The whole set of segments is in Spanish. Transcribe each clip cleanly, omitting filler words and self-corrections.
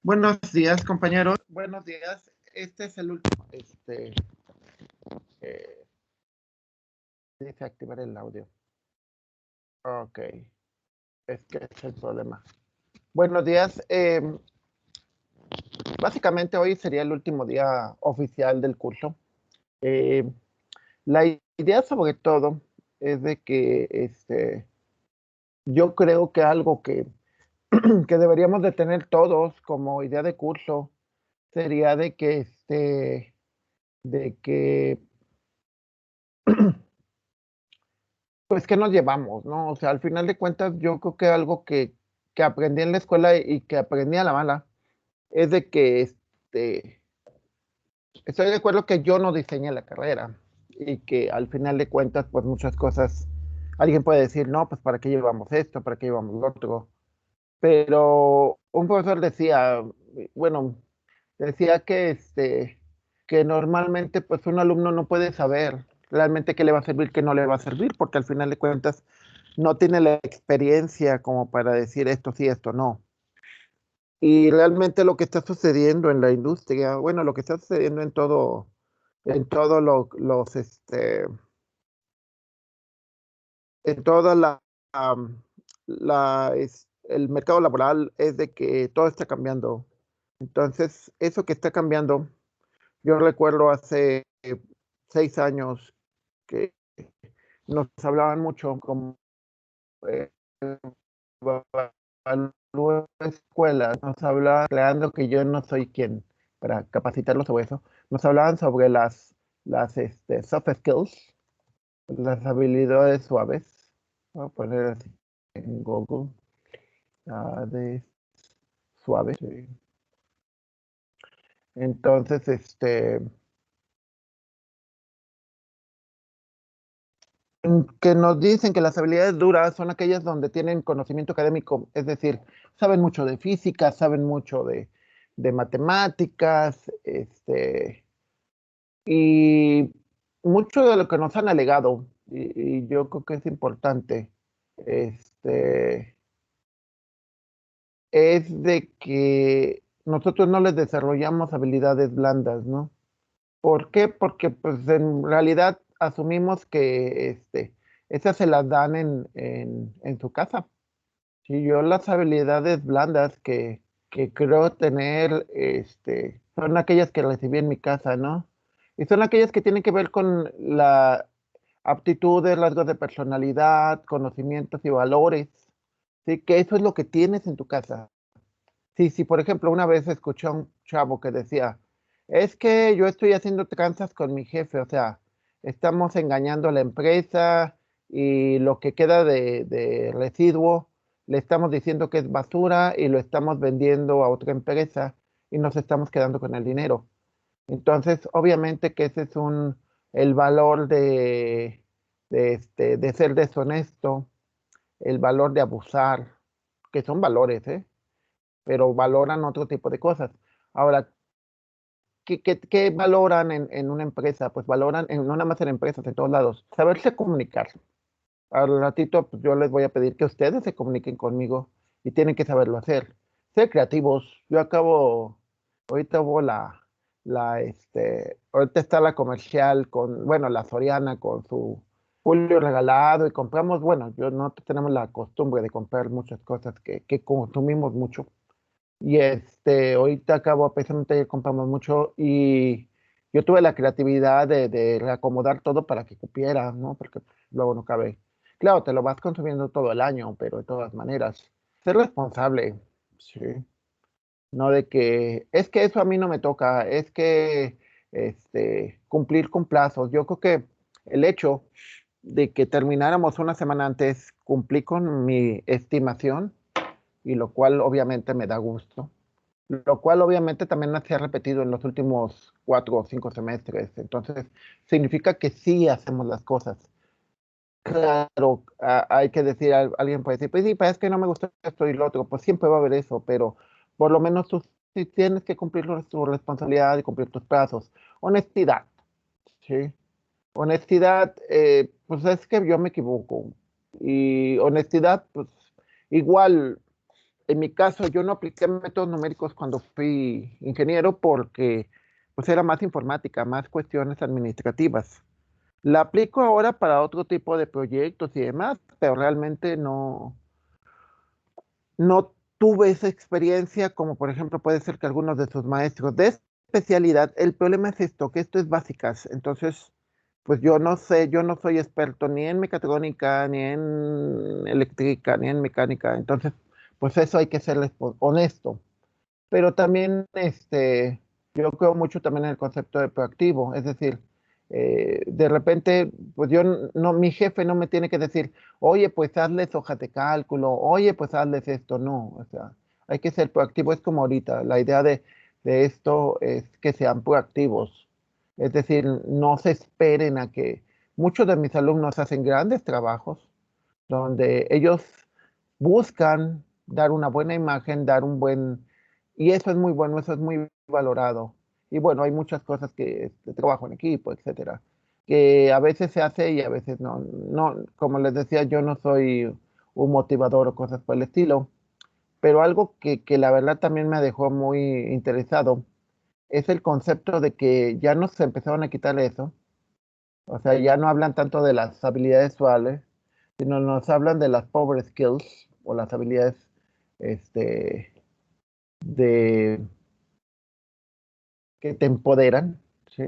Buenos días, compañeros. Buenos días. Este es el último. Dice activar el audio. Ok. Es que es el problema. Buenos días. Básicamente hoy sería el último día oficial del curso. Eh, la idea sobre todo es de que yo creo que algo que deberíamos de tener todos como idea de curso sería de que pues, ¿qué nos llevamos, no? O sea, al final de cuentas, yo creo que algo que aprendí en la escuela y que aprendí a la mala, es de que, estoy de acuerdo que yo no diseñé la carrera y que al final de cuentas, pues, muchas cosas alguien puede decir: "No, pues, ¿para qué llevamos esto? ¿Para qué llevamos lo otro?". Pero un profesor decía, bueno, decía que normalmente, pues, un alumno no puede saber realmente qué le va a servir, qué no le va a servir, porque al final de cuentas no tiene la experiencia como para decir esto sí, esto no. Y realmente lo que está sucediendo en la industria, bueno, lo que está sucediendo en todo en toda el mercado laboral es de que todo está cambiando. Entonces, eso que está cambiando, yo recuerdo hace 6 años que nos hablaban mucho como eh, evaluó escuelas, nos hablaban, creando que yo no soy quien para capacitarlos sobre eso, nos hablaban sobre las soft skills, las habilidades suaves. Voy a poner así en Google, de suaves. Sí. Entonces, que nos dicen que las habilidades duras son aquellas donde tienen conocimiento académico, es decir, saben mucho de física, saben mucho de matemáticas, y mucho de lo que nos han alegado, y yo creo que es importante, este, es de que nosotros no les desarrollamos habilidades blandas, ¿no? ¿Por qué? Porque pues en realidad asumimos que esas se las dan en su casa. Si yo las habilidades blandas que creo tener, son aquellas que recibí en mi casa, ¿no? Y son aquellas que tienen que ver con la aptitudes, rasgos de personalidad, conocimientos y valores, ¿sí? Que eso es lo que tienes en tu casa. Sí, sí, por ejemplo, una vez escuché a un chavo que decía, es que yo estoy haciendo tranzas con mi jefe, o sea, estamos engañando a la empresa y lo que queda de residuo le estamos diciendo que es basura y lo estamos vendiendo a otra empresa y nos estamos quedando con el dinero. Entonces, obviamente que ese es el valor de ser deshonesto, el valor de abusar, que son valores, ¿eh? Pero valoran otro tipo de cosas. Ahora, ¿qué valoran en una empresa? Pues valoran, no nada más en empresas, en todos lados, saberse comunicar. Al ratito, pues yo les voy a pedir que ustedes se comuniquen conmigo y tienen que saberlo hacer. Ser creativos. Ahorita hubo ahorita está la comercial bueno, la Soriana con su Julio regalado y compramos, bueno, nosotros tenemos la costumbre de comprar muchas cosas que consumimos mucho. Y ahorita acabo, precisamente ayer compramos mucho y yo tuve la creatividad de reacomodar todo para que cupiera, ¿no? Porque pues, luego no cabe. Claro, te lo vas consumiendo todo el año, pero de todas maneras, ser responsable, sí. No de es que eso a mí no me toca, es que cumplir con plazos. Yo creo que el hecho de que termináramos una semana antes, cumplí con mi estimación y lo cual obviamente me da gusto, lo cual obviamente también se ha repetido en los últimos 4 o 5 semestres. Entonces, significa que sí hacemos las cosas. Claro, hay que decir, alguien puede decir, pues sí, pero es que no me gusta esto y lo otro, pues siempre va a haber eso, pero por lo menos tú sí tienes que cumplir tu responsabilidad y cumplir tus plazos. Honestidad, ¿sí? Honestidad, pues es que yo me equivoco. Y honestidad, pues igual. en mi caso, yo no apliqué métodos numéricos cuando fui ingeniero porque pues era más informática, más cuestiones administrativas. La aplico ahora para otro tipo de proyectos y demás, pero realmente no tuve esa experiencia como por ejemplo puede ser que algunos de sus maestros de especialidad. El problema es esto, que esto es básicas. Entonces, pues yo no sé, yo no soy experto ni en mecatrónica, ni en eléctrica, ni en mecánica. Entonces, pues eso hay que ser honesto. Pero también, yo creo mucho también en el concepto de proactivo, es decir, de repente, pues yo no, mi jefe no me tiene que decir, oye, pues hazles hojas de cálculo, oye, pues hazles esto, no, o sea, hay que ser proactivo, es como ahorita, la idea de esto es que sean proactivos, es decir, no se esperen a que muchos de mis alumnos hacen grandes trabajos donde ellos buscan dar una buena imagen, dar un buen, y eso es muy bueno, eso es muy valorado. Y bueno, hay muchas cosas que de trabajo en equipo, etcétera, que a veces se hace y a veces no. No, como les decía, yo no soy un motivador o cosas por el estilo, pero algo que la verdad también me dejó muy interesado es el concepto de que ya nos empezaron a quitar eso. O sea, ya no hablan tanto de las habilidades suaves, sino nos hablan de las power skills o las habilidades este, de, que te empoderan, ¿sí?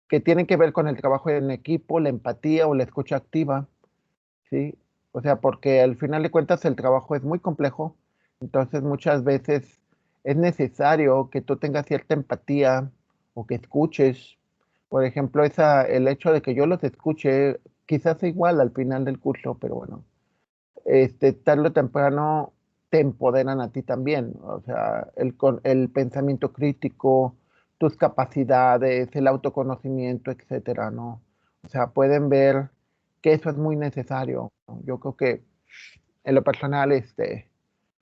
Que tienen que ver con el trabajo en equipo, la empatía o la escucha activa, ¿sí? O sea, porque al final de cuentas el trabajo es muy complejo, entonces muchas veces es necesario que tú tengas cierta empatía o que escuches. Por ejemplo, el hecho de que yo los escuche, quizás sea igual al final del curso, pero bueno, tarde o temprano te empoderan a ti también. O sea, el pensamiento crítico, tus capacidades, el autoconocimiento, etcétera, ¿no? O sea, pueden ver que eso es muy necesario. Yo creo que en lo personal,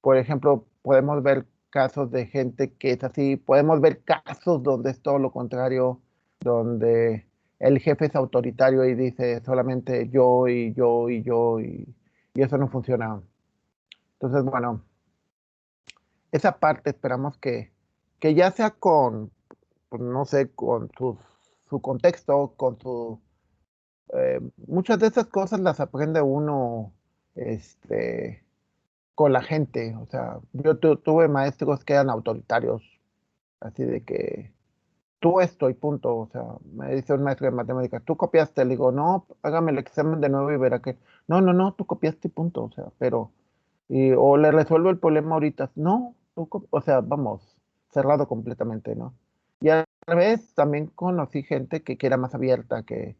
por ejemplo, podemos ver casos de gente que es así, podemos ver casos donde es todo lo contrario, donde el jefe es autoritario y dice solamente yo y yo y yo y eso no funciona. Entonces, bueno, esa parte esperamos que ya sea con, pues, no sé, con su contexto, con su... muchas de esas cosas las aprende uno este, con la gente. O sea, yo tuve maestros que eran autoritarios, así de que tú esto y punto. O sea, me dice un maestro de matemáticas, tú copiaste. Le digo, no, hágame el examen de nuevo y verá que, no, tú copiaste y punto. O sea, pero, o le resuelvo el problema ahorita. No, o sea, vamos, cerrado completamente, ¿no? Y al revés, también conocí gente que era más abierta, que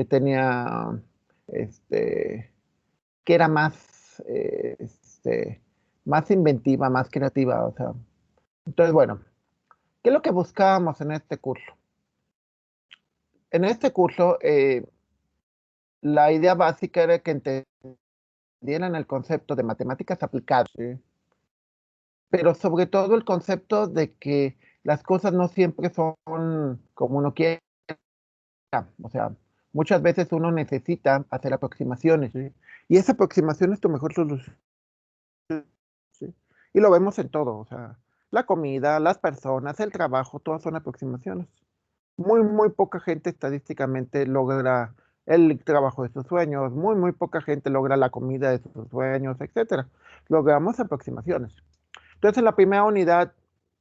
tenía, este, que era más, más inventiva, más creativa. O sea, entonces, bueno, ¿qué es lo que buscábamos en este curso? En este curso, la idea básica era que entendieran el concepto de matemáticas aplicadas, ¿sí? Pero sobre todo el concepto de que las cosas no siempre son como uno quiere. O sea, muchas veces uno necesita hacer aproximaciones, ¿sí? Y esa aproximación es tu mejor solución, ¿sí? Y lo vemos en todo, o sea, la comida, las personas, el trabajo, todas son aproximaciones. Muy poca gente estadísticamente logra el trabajo de sus sueños, muy poca gente logra la comida de sus sueños, etcétera. Logramos aproximaciones. Entonces, en la primera unidad,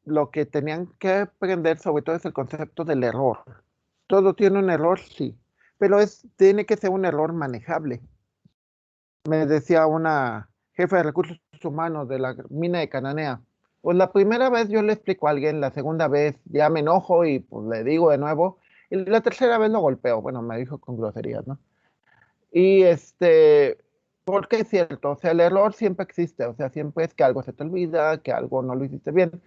lo que tenían que aprender sobre todo es el concepto del error. Todo tiene un error, sí, pero tiene que ser un error manejable. Me decía una jefa de recursos humanos de la mina de Cananea, pues la primera vez yo le explico a alguien, la segunda vez ya me enojo y pues le digo de nuevo, y la tercera vez lo golpeo, bueno, me dijo con groserías, ¿no? Y porque es cierto, o sea, el error siempre existe, o sea, siempre es que algo se te olvida, que algo no lo hiciste bien,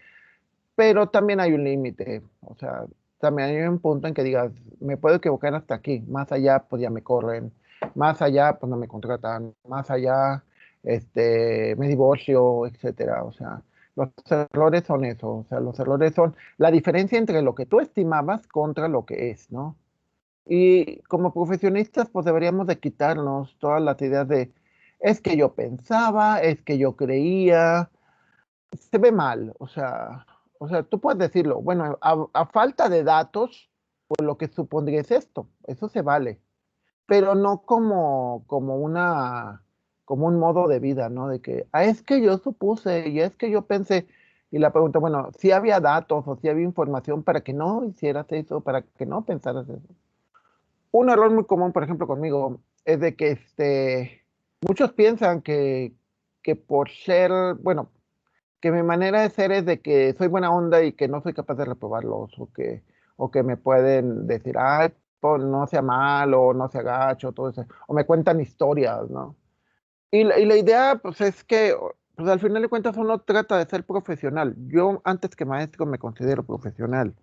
pero también hay un límite, o sea, también hay un punto en que digas, me puedo equivocar hasta aquí, más allá, pues ya me corren, más allá, pues no me contratan, más allá, me divorcio, etcétera, o sea, los errores son eso, o sea, los errores son la diferencia entre lo que tú estimabas contra lo que es, ¿no? Y como profesionistas, pues deberíamos de quitarnos todas las ideas de, es que yo pensaba, es que yo creía, se ve mal, o sea, tú puedes decirlo, bueno, a falta de datos, pues lo que supondría es esto, eso se vale, pero no como un modo de vida, ¿no? De que, es que yo supuse y es que yo pensé, y la pregunta, bueno, si había datos o si había información para que no hicieras eso, para que no pensaras eso. Un error muy común, por ejemplo, conmigo, es de que muchos piensan que por ser, bueno, que mi manera de ser es de que soy buena onda y que no soy capaz de reprobarlos, o que me pueden decir, ay, pues, no sea malo, no sea gacho, todo eso, o me cuentan historias, ¿no? Y la idea, pues, es que, pues, al final de cuentas uno trata de ser profesional. Yo, antes que maestro, me considero profesional,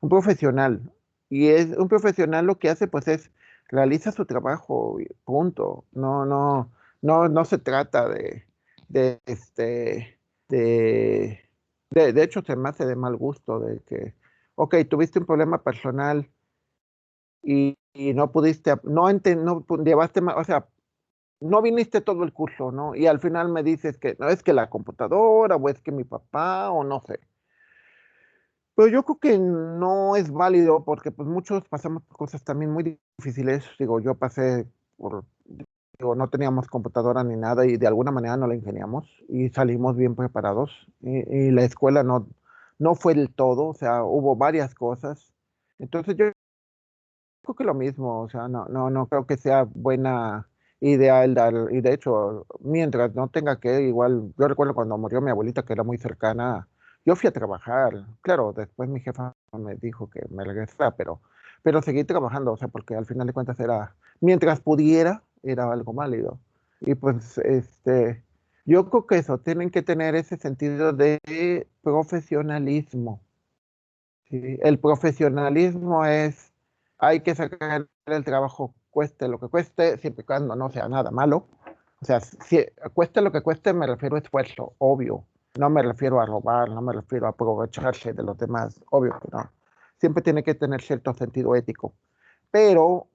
un profesional. Y es un profesional lo que hace, pues, es realiza su trabajo, y punto. No se trata de, este, de, de hecho, se me hace de mal gusto de que, ok, tuviste un problema personal y no pudiste, llevaste, o sea, no viniste todo el curso, ¿no? Y al final me dices que no es que la computadora, o es que mi papá, o no sé. Pero yo creo que no es válido porque pues muchos pasamos por cosas también muy difíciles. Digo, yo pasé por, digo, no teníamos computadora ni nada y de alguna manera no la ingeniamos y salimos bien preparados. Y la escuela no fue el todo, o sea, hubo varias cosas. Entonces yo creo que lo mismo, o sea, no creo que sea buena idea el dar, y de hecho, mientras no tenga que, igual, yo recuerdo cuando murió mi abuelita, que era muy cercana, yo fui a trabajar, claro, después mi jefa me dijo que me regresara, pero seguí trabajando, o sea, porque al final de cuentas era, mientras pudiera, era algo válido. Y pues, yo creo que eso, tienen que tener ese sentido de profesionalismo. Sí, el profesionalismo es, hay que sacar el trabajo cueste lo que cueste, siempre y cuando no sea nada malo. O sea, si cueste lo que cueste, me refiero a esfuerzo, obvio. No me refiero a robar, no me refiero a aprovecharse de los demás, obvio que no. Siempre tiene que tener cierto sentido ético. Pero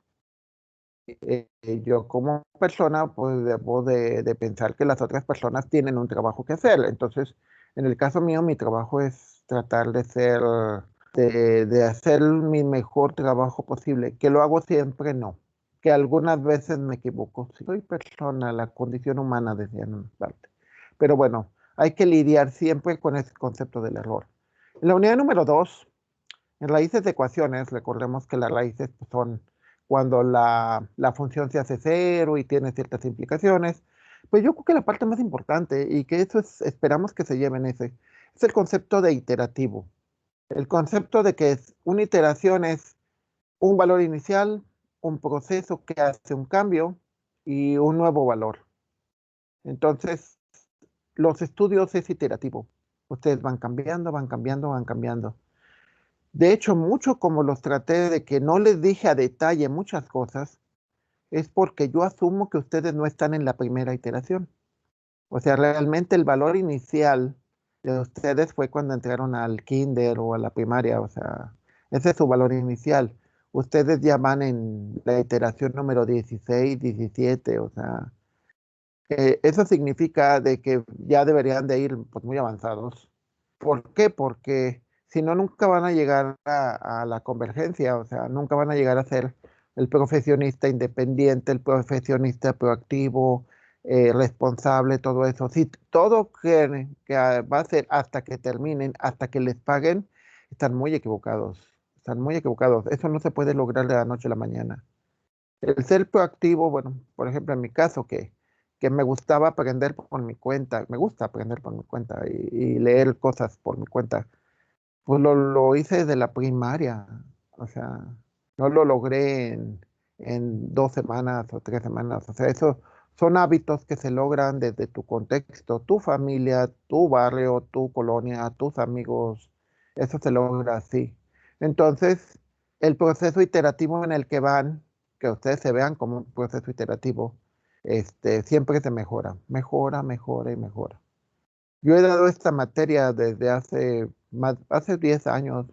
yo como persona, pues debo de pensar que las otras personas tienen un trabajo que hacer. Entonces, en el caso mío, mi trabajo es tratar de ser de hacer mi mejor trabajo posible, que lo hago siempre, no, que algunas veces me equivoco. Sí, soy persona, la condición humana decían en parte. Pero bueno, hay que lidiar siempre con ese concepto del error. En la unidad número 2, en raíces de ecuaciones, recordemos que las raíces pues, son cuando la función se hace cero y tiene ciertas implicaciones. Pues yo creo que la parte más importante y que eso es, esperamos que se lleven es el concepto de iterativo. El concepto de que una iteración es un valor inicial, un proceso que hace un cambio y un nuevo valor. Entonces, los estudios es iterativo. Ustedes van cambiando, van cambiando, van cambiando. De hecho, mucho como los traté de que no les dije a detalle muchas cosas, es porque yo asumo que ustedes no están en la primera iteración. O sea, realmente el valor inicial de ustedes fue cuando entraron al kinder o a la primaria, o sea, ese es su valor inicial. Ustedes ya van en la iteración número 16, 17, o sea, eso significa de que ya deberían de ir pues, muy avanzados. ¿Por qué? Porque si no, nunca van a llegar a la convergencia, o sea, nunca van a llegar a ser el profesionista independiente, el profesionista proactivo, responsable, todo eso. Si todo que va a ser hasta que terminen, hasta que les paguen, están muy equivocados, están muy equivocados. Eso no se puede lograr de la noche a la mañana. El ser proactivo, bueno, por ejemplo, en mi caso, que me gustaba aprender por mi cuenta, me gusta aprender por mi cuenta y leer cosas por mi cuenta, pues lo hice desde la primaria, o sea, no lo logré en 2 semanas o 3 semanas, o sea, eso son hábitos que se logran desde tu contexto, tu familia, tu barrio, tu colonia, tus amigos, eso se logra así. Entonces, el proceso iterativo en el que van, que ustedes se vean como un proceso iterativo, siempre se mejora, mejora, mejora y mejora. Yo he dado esta materia desde hace 10 años,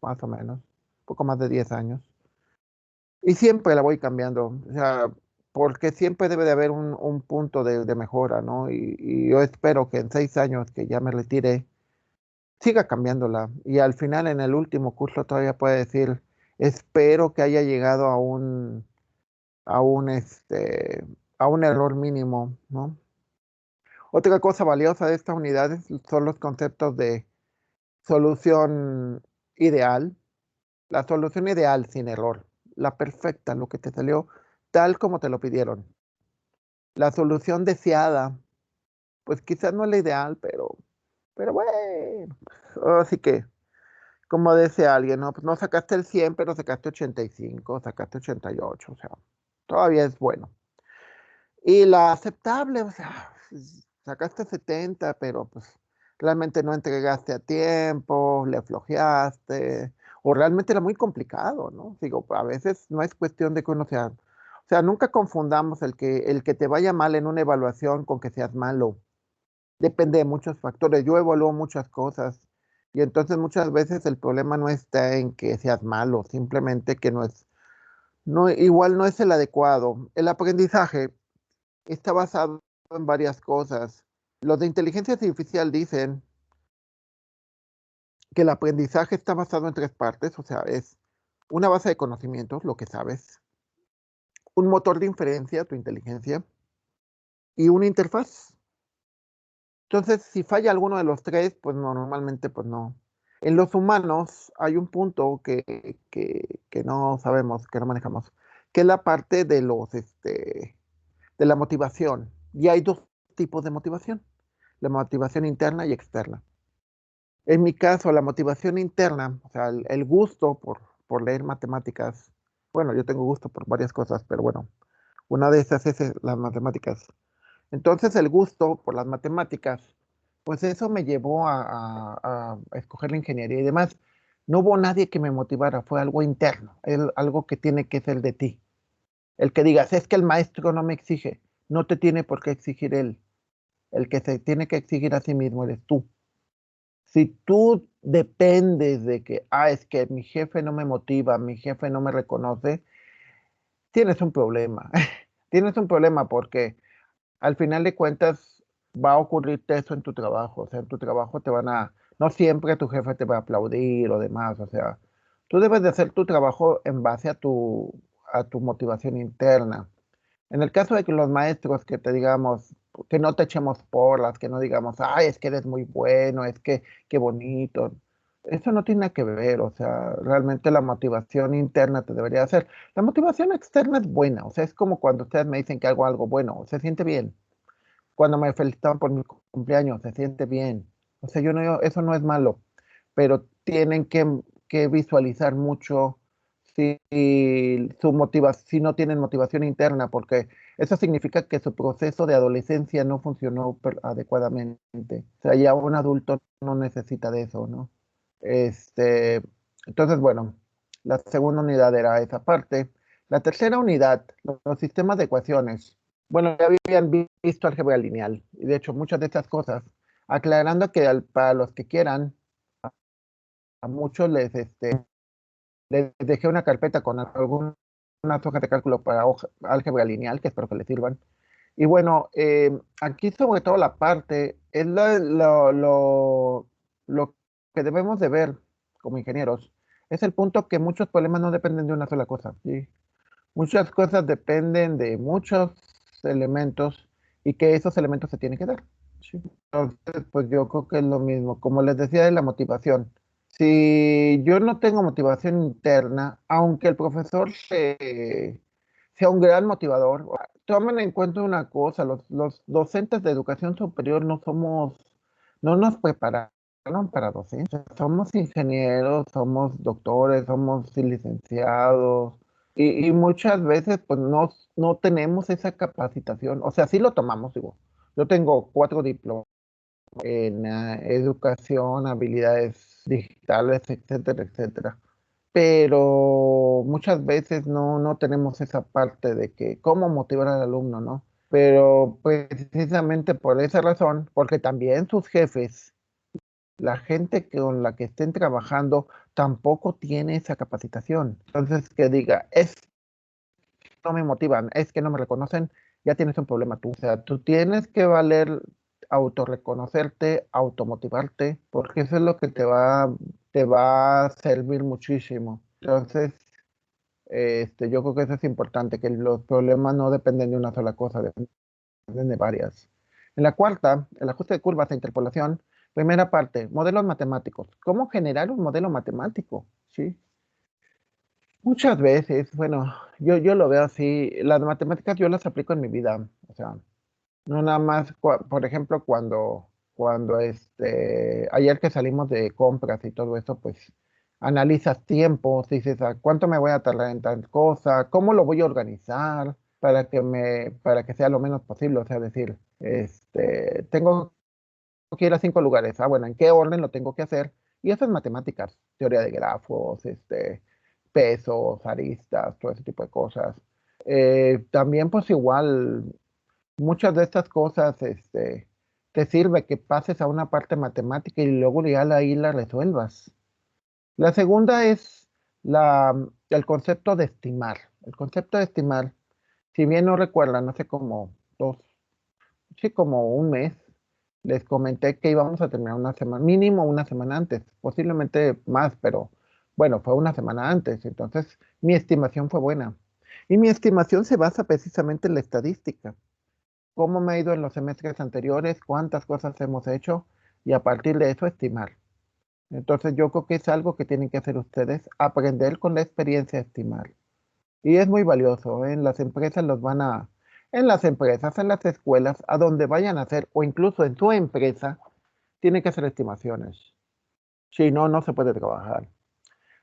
más o menos, poco más de 10 años, y siempre la voy cambiando. O sea, porque siempre debe de haber un punto de mejora, ¿no? Y yo espero que en 6 años que ya me retire, siga cambiándola. Y al final, en el último curso, todavía puede decir, espero que haya llegado a un, este, a un error mínimo, ¿no? Otra cosa valiosa de estas unidades son los conceptos de solución ideal, la solución ideal sin error, la perfecta, lo que te salió tal como te lo pidieron. La solución deseada, pues quizás no es la ideal, pero bueno, así que, como decía alguien, ¿no? Pues no sacaste el 100, pero sacaste 85, sacaste 88, o sea, todavía es bueno. Y la aceptable, o sea, sacaste 70, pero pues realmente no entregaste a tiempo, le flojeaste, o realmente era muy complicado, ¿no? Digo, a veces no es cuestión de que uno sea, o sea, nunca confundamos el que te vaya mal en una evaluación con que seas malo. Depende de muchos factores. Yo evalúo muchas cosas y entonces muchas veces el problema no está en que seas malo, simplemente que igual no es el adecuado. El aprendizaje está basado en varias cosas. Los de inteligencia artificial dicen que el aprendizaje está basado en tres partes, o sea, es una base de conocimientos, lo que sabes, un motor de inferencia, tu inteligencia, y una interfaz. Entonces, si falla alguno de los tres, pues no, normalmente pues no. En los humanos hay un punto que no sabemos, que no manejamos, que es la parte de la motivación. Y hay dos tipos de motivación, la motivación interna y externa. En mi caso, la motivación interna, o sea, el gusto por leer matemáticas, bueno, yo tengo gusto por varias cosas, pero bueno, una de esas es las matemáticas. Entonces, el gusto por las matemáticas, pues eso me llevó a escoger la ingeniería y demás. No hubo nadie que me motivara, fue algo interno, algo que tiene que ser de ti. El que digas, es que el maestro no me exige, no te tiene por qué exigir él. El que se tiene que exigir a sí mismo eres tú. Si tú dependes de que, es que mi jefe no me motiva, mi jefe no me reconoce, tienes un problema. Tienes un problema porque al final de cuentas va a ocurrirte eso en tu trabajo. O sea, en tu trabajo no siempre tu jefe te va a aplaudir o demás. O sea, tú debes de hacer tu trabajo en base a tu motivación interna. En el caso de que los maestros que te digamos, que no te echemos porras, que no digamos, ay, es que eres muy bueno, es que qué bonito. Eso no tiene nada que ver, o sea, realmente la motivación interna te debería hacer. La motivación externa es buena, o sea, es como cuando ustedes me dicen que hago algo bueno, se siente bien. Cuando me felicitan por mi cumpleaños, se siente bien. O sea, eso no es malo, pero tienen que visualizar mucho si no tienen motivación interna, porque eso significa que su proceso de adolescencia no funcionó adecuadamente. O sea, ya un adulto no necesita de eso, ¿no? Este, entonces, bueno, la segunda unidad era esa parte. La tercera unidad, los sistemas de ecuaciones. Bueno, ya habían visto álgebra lineal, y de hecho muchas de estas cosas, aclarando que para los que quieran, a muchos les dejé una carpeta con algunas hojas de cálculo para álgebra lineal, que espero que les sirvan. Y bueno, aquí sobre todo la parte, es lo que debemos de ver como ingenieros, es el punto que muchos problemas no dependen de una sola cosa, ¿sí? Muchas cosas dependen de muchos elementos y que esos elementos se tienen que dar, ¿sí? Entonces, pues yo creo que es lo mismo, como les decía de la motivación. Si yo no tengo motivación interna, aunque el profesor sea un gran motivador, tomen en cuenta una cosa, los docentes de educación superior no nos prepararon para docencia. Somos ingenieros, somos doctores, somos licenciados y muchas veces pues no tenemos esa capacitación. O sea, sí lo tomamos, digo. Yo tengo 4 diplomas en educación, habilidades digitales, etcétera, etcétera. Pero muchas veces no tenemos esa parte de que cómo motivar al alumno, ¿no? Pero precisamente por esa razón, porque también sus jefes, la gente con la que estén trabajando, tampoco tiene esa capacitación. Entonces, que diga, es no me motivan, es que no me reconocen, ya tienes un problema tú. O sea, tú tienes que valer, autorreconocerte, automotivarte, porque eso es lo que te va a servir muchísimo. Entonces, yo creo que eso es importante, que los problemas no dependen de una sola cosa, dependen de varias. En la cuarta, el ajuste de curvas e interpolación, primera parte, modelos matemáticos. ¿Cómo generar un modelo matemático? ¿Sí? Muchas veces, bueno, yo lo veo así, las matemáticas yo las aplico en mi vida, o sea, no nada más, por ejemplo, cuando ayer que salimos de compras y todo eso, pues analizas tiempos, dices, ¿a cuánto me voy a tardar en tal cosa? ¿Cómo lo voy a organizar para que sea lo menos posible? O sea, decir, tengo que ir a 5 lugares, bueno, ¿en qué orden lo tengo que hacer? Y eso es matemáticas, teoría de grafos, pesos, aristas, todo ese tipo de cosas. También pues igual muchas de estas cosas te sirve que pases a una parte matemática y luego ya ahí la resuelvas. La segunda es el concepto de estimar. El concepto de estimar, si bien no recuerdan, hace como sí, como un mes, les comenté que íbamos a terminar una semana, mínimo una semana antes, posiblemente más, pero bueno, fue una semana antes, entonces mi estimación fue buena. Y mi estimación se basa precisamente en la estadística, cómo me ha ido en los semestres anteriores, cuántas cosas hemos hecho y a partir de eso estimar. Entonces yo creo que es algo que tienen que hacer ustedes, aprender con la experiencia a estimar. Y es muy valioso, ¿eh? En las empresas en las empresas, en las escuelas, a donde vayan a hacer, o incluso en tu empresa, tienen que hacer estimaciones. Si no, no se puede trabajar.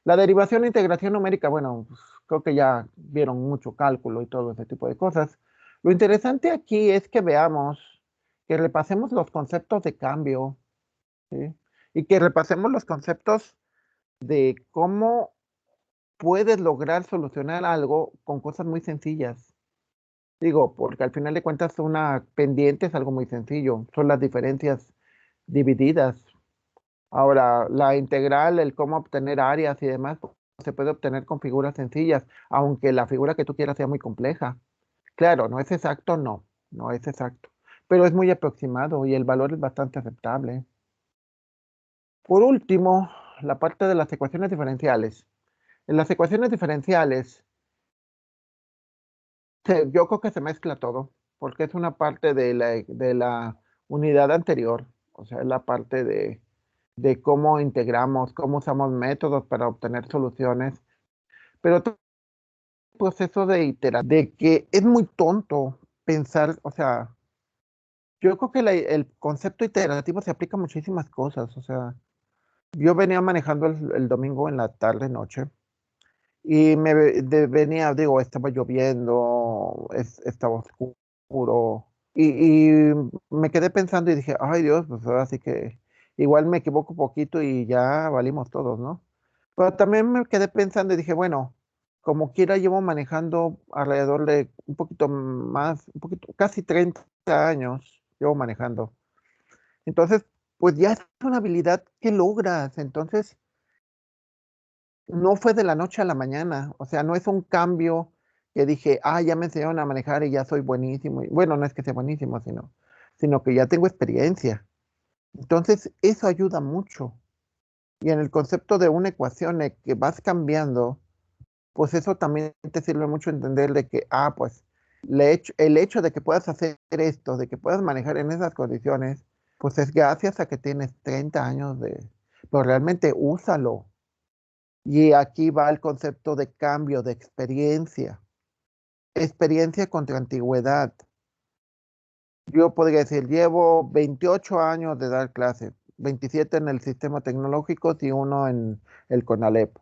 La derivación e integración numérica, bueno, pues, creo que ya vieron mucho cálculo y todo ese tipo de cosas. Lo interesante aquí es que veamos, que repasemos los conceptos de cambio, ¿sí? Y que repasemos los conceptos de cómo puedes lograr solucionar algo con cosas muy sencillas. Digo, porque al final de cuentas una pendiente es algo muy sencillo, son las diferencias divididas. Ahora, la integral, el cómo obtener áreas y demás, pues, se puede obtener con figuras sencillas, aunque la figura que tú quieras sea muy compleja. Claro, no es exacto, no, no es exacto, pero es muy aproximado y el valor es bastante aceptable. Por último, la parte de las ecuaciones diferenciales. En las ecuaciones diferenciales, yo creo que se mezcla todo, porque es una parte de la unidad anterior, o sea, es la parte de cómo integramos, cómo usamos métodos para obtener soluciones, pero todo el proceso de iterar, de que es muy tonto pensar, o sea, yo creo que el concepto iterativo se aplica a muchísimas cosas, o sea, yo venía manejando el domingo en la tarde, noche, y venía, digo, estaba lloviendo, estaba oscuro, y me quedé pensando y dije, ay Dios, pues ahora sí que igual me equivoco un poquito y ya valimos todos, ¿no? Pero también me quedé pensando y dije, bueno, como quiera llevo manejando alrededor de un poquito más, un poquito, casi 30 años llevo manejando. Entonces, pues ya es una habilidad que logras. Entonces, no fue de la noche a la mañana, o sea, no es un cambio que dije, ah, ya me enseñaron a manejar y ya soy buenísimo. Y bueno, no es que sea buenísimo, sino que ya tengo experiencia. Entonces, eso ayuda mucho. Y en el concepto de una ecuación que vas cambiando, pues eso también te sirve mucho entender de que, pues el hecho de que puedas hacer esto, de que puedas manejar en esas condiciones, pues es gracias a que tienes 30 años pero realmente úsalo. Y aquí va el concepto de cambio, de experiencia. Experiencia contra antigüedad. Yo podría decir, llevo 28 años de dar clases, 27 en el sistema tecnológico y uno en el CONALEP.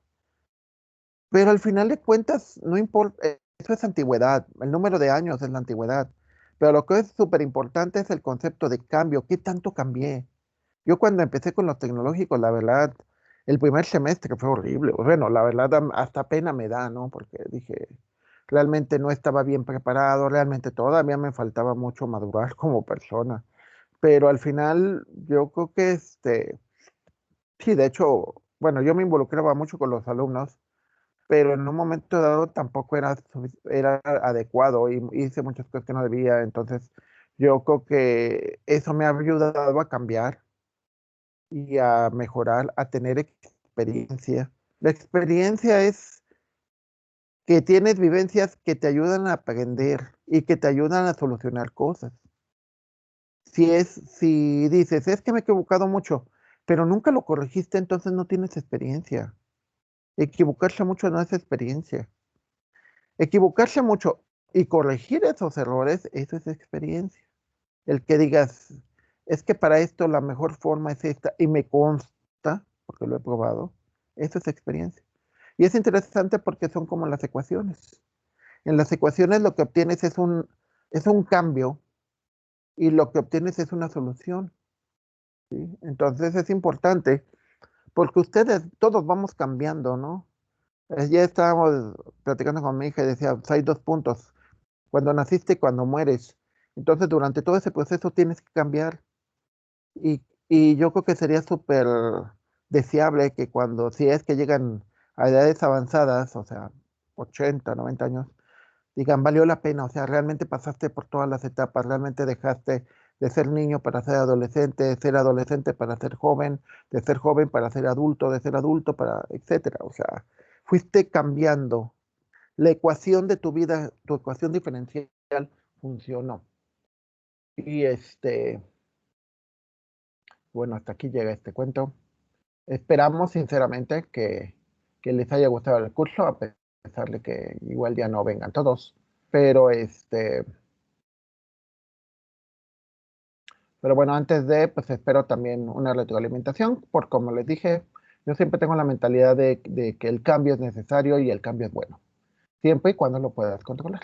Pero al final de cuentas, no importa, eso es antigüedad, el número de años es la antigüedad. Pero lo que es súper importante es el concepto de cambio, ¿qué tanto cambié? Yo cuando empecé con los tecnológicos, la verdad, el primer semestre fue horrible. Bueno, la verdad, hasta pena me da, ¿no? Porque dije, realmente no estaba bien preparado, realmente todavía me faltaba mucho madurar como persona. Pero al final, yo creo que sí, de hecho, bueno, yo me involucraba mucho con los alumnos pero en un momento dado tampoco era adecuado y hice muchas cosas que no debía. Entonces, yo creo que eso me ha ayudado a cambiar y a mejorar, a tener experiencia. La experiencia es que tienes vivencias que te ayudan a aprender y que te ayudan a solucionar cosas. Si dices, es que me he equivocado mucho, pero nunca lo corregiste, entonces no tienes experiencia. Equivocarse mucho no es experiencia. Equivocarse mucho y corregir esos errores, eso es experiencia. El que digas, es que para esto la mejor forma es esta y me consta, porque lo he probado, eso es experiencia. Y es interesante porque son como las ecuaciones. En las ecuaciones lo que obtienes es un cambio y lo que obtienes es una solución. ¿Sí? Entonces es importante porque ustedes, todos vamos cambiando, ¿no? Ya estábamos platicando con mi hija y decía, pues hay dos puntos, cuando naciste y cuando mueres. Entonces durante todo ese proceso tienes que cambiar y yo creo que sería súper deseable que cuando, si es que llegan a edades avanzadas, o sea, 80, 90 años, digan, valió la pena, o sea, realmente pasaste por todas las etapas, realmente dejaste de ser niño para ser adolescente para ser joven, de ser joven para ser adulto, de ser adulto para, etcétera. O sea, fuiste cambiando. La ecuación de tu vida, tu ecuación diferencial funcionó. Y bueno, hasta aquí llega este cuento. Esperamos sinceramente que les haya gustado el curso, a pesar de que igual ya no vengan todos. Pero Pero bueno, antes de, pues espero también una retroalimentación, por como les dije, yo siempre tengo la mentalidad de que el cambio es necesario y el cambio es bueno, siempre y cuando lo puedas controlar.